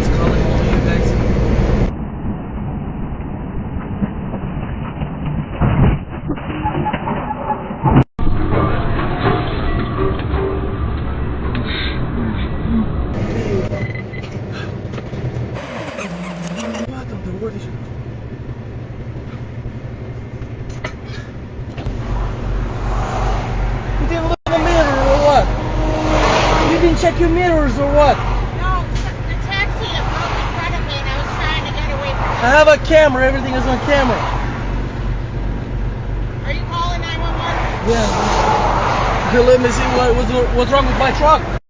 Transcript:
It's calling only index. You didn't look in the mirror or what? You didn't check your mirrors or what? No, the taxi that broke in front of me and I was trying to get away from it. I have a camera, everything is on camera. Are you calling 911? Yeah. Okay, let me see what's wrong with my truck.